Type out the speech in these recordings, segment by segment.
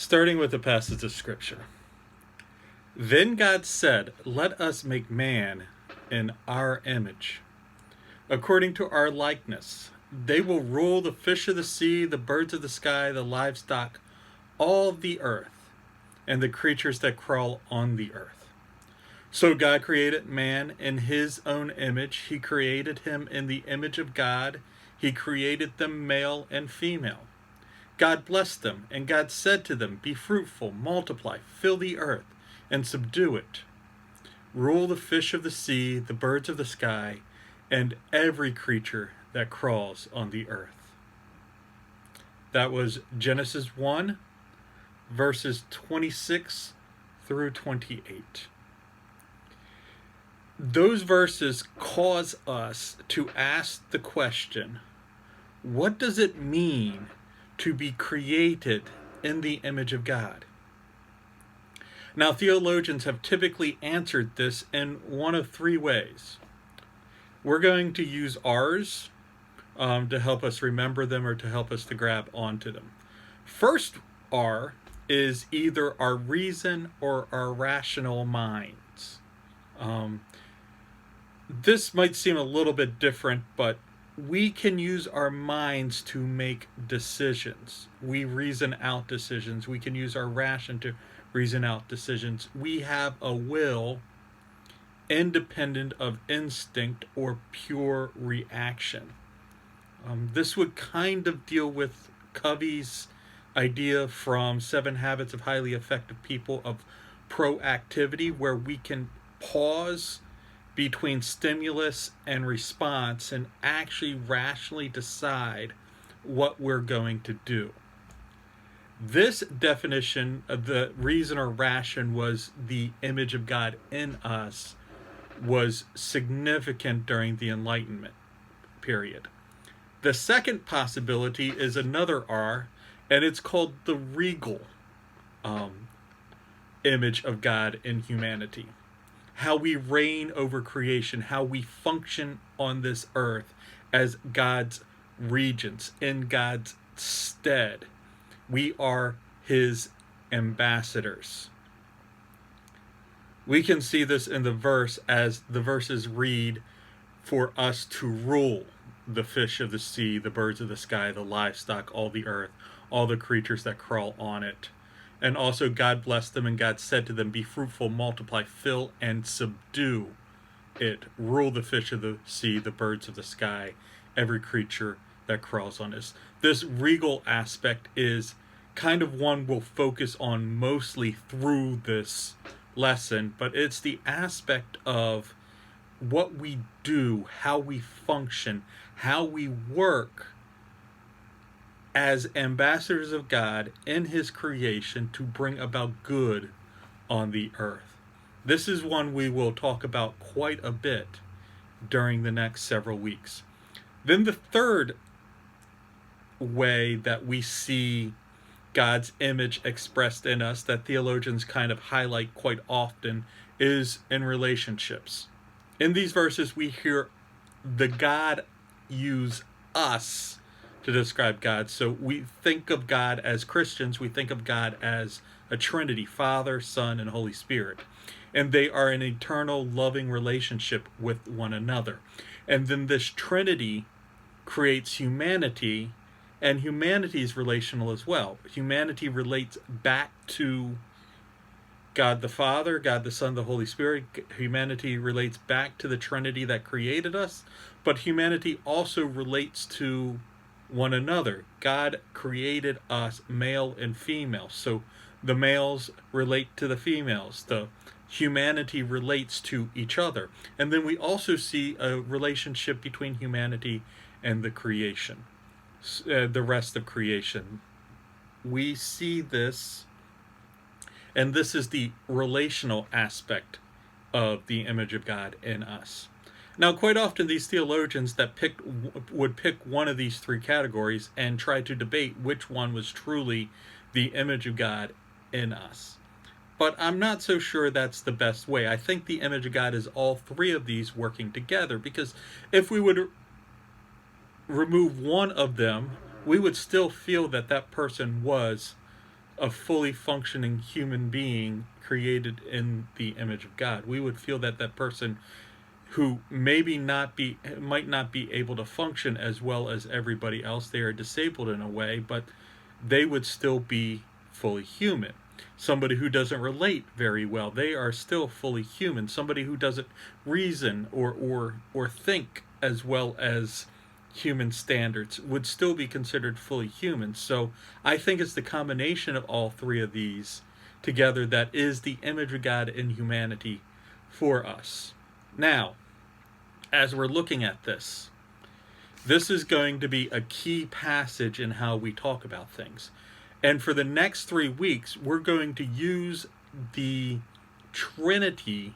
Starting with the passage of Scripture. Then God said, "Let us make man in our image, according to our likeness. They will rule the fish of the sea, the birds of the sky, the livestock, all the earth, and the creatures that crawl on the earth." So God created man in his own image. He created him in the image of God. He created them male and female. God blessed them, and God said to them, "Be fruitful, multiply, fill the earth, and subdue it. Rule the fish of the sea, the birds of the sky, and every creature that crawls on the earth." That was Genesis 1, verses 26 through 28. Those verses cause us to ask the question, what does it mean to be created in the image of God? Now, theologians have typically answered this in one of three ways. We're going to use ours to help us remember them or to help us to grab onto them. First R is either our reason or our rational minds. This might seem a little bit different, but we can use our minds to make decisions. We reason out decisions. We can use our ration to reason out decisions. We have a will independent of instinct or pure reaction. This would kind of deal with Covey's idea from 7 Habits of Highly Effective People of proactivity, where we can pause between stimulus and response and actually rationally decide what we're going to do. This definition of the reason or ration was the image of God in us was significant during the Enlightenment period. The second possibility is another R, and it's called the regal image of God in humanity. How we reign over creation, how we function on this earth as God's regents, in God's stead. We are his ambassadors. We can see this in the verse as the verses read, "For us to rule the fish of the sea, the birds of the sky, the livestock, all the earth, all the creatures that crawl on it." And also God blessed them, and God said to them, "Be fruitful, multiply, fill, and subdue it. Rule the fish of the sea, the birds of the sky, every creature that crawls on it." This regal aspect is kind of one we'll focus on mostly through this lesson, but it's the aspect of what we do, how we function, how we work as ambassadors of God in his creation to bring about good on the earth. This is one we will talk about quite a bit during the next several weeks. Then the third way that we see God's image expressed in us that theologians kind of highlight quite often is in relationships. In these verses, we hear the God use us to describe God. So we think of God as Christians, we think of God as a Trinity, Father, Son, and Holy Spirit. And they are an eternal, loving relationship with one another. And then this Trinity creates humanity, and humanity is relational as well. Humanity relates back to God the Father, God the Son, the Holy Spirit. Humanity relates back to the Trinity that created us, but humanity also relates to one another. God created us male and female, so the males relate to the females. The humanity relates to each other. And then we also see a relationship between humanity and the creation, the rest of creation. We see this, and this is the relational aspect of the image of God in us. Now, quite often these theologians that would pick one of these three categories and try to debate which one was truly the image of God in us. But I'm not so sure that's the best way. I think the image of God is all three of these working together, because if we would remove one of them, we would still feel that that person was a fully functioning human being created in the image of God. We would feel that that person who might not be able to function as well as everybody else, they are disabled in a way, but they would still be fully human. Somebody who doesn't relate very well, they are still fully human. Somebody who doesn't reason or think as well as human standards would still be considered fully human. So I think it's the combination of all three of these together that is the image of God in humanity for us. Now, as we're looking at this, this is going to be a key passage in how we talk about things. And for the next 3 weeks, we're going to use the Trinity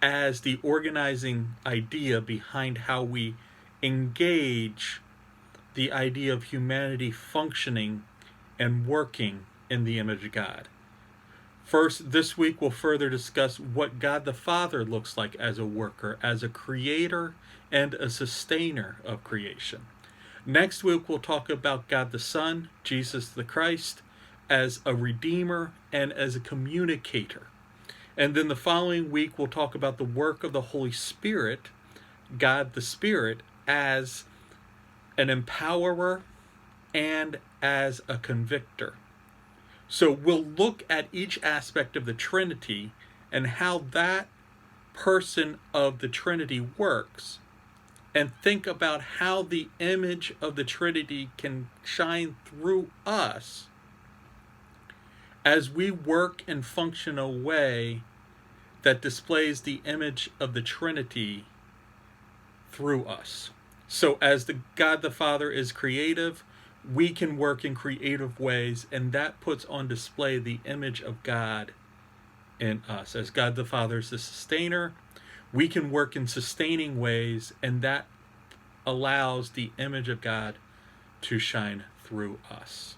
as the organizing idea behind how we engage the idea of humanity functioning and working in the image of God. First, this week we'll further discuss what God the Father looks like as a worker, as a creator and a sustainer of creation. Next week we'll talk about God the Son, Jesus the Christ, as a redeemer and as a communicator. And then the following week we'll talk about the work of the Holy Spirit, God the Spirit, as an empowerer and as a convictor. So we'll look at each aspect of the Trinity and how that person of the Trinity works, and think about how the image of the Trinity can shine through us as we work and function a way that displays the image of the Trinity through us. So as the God the Father is creative, we can work in creative ways, and that puts on display the image of God in us. As God the Father is the sustainer, we can work in sustaining ways, and that allows the image of God to shine through us.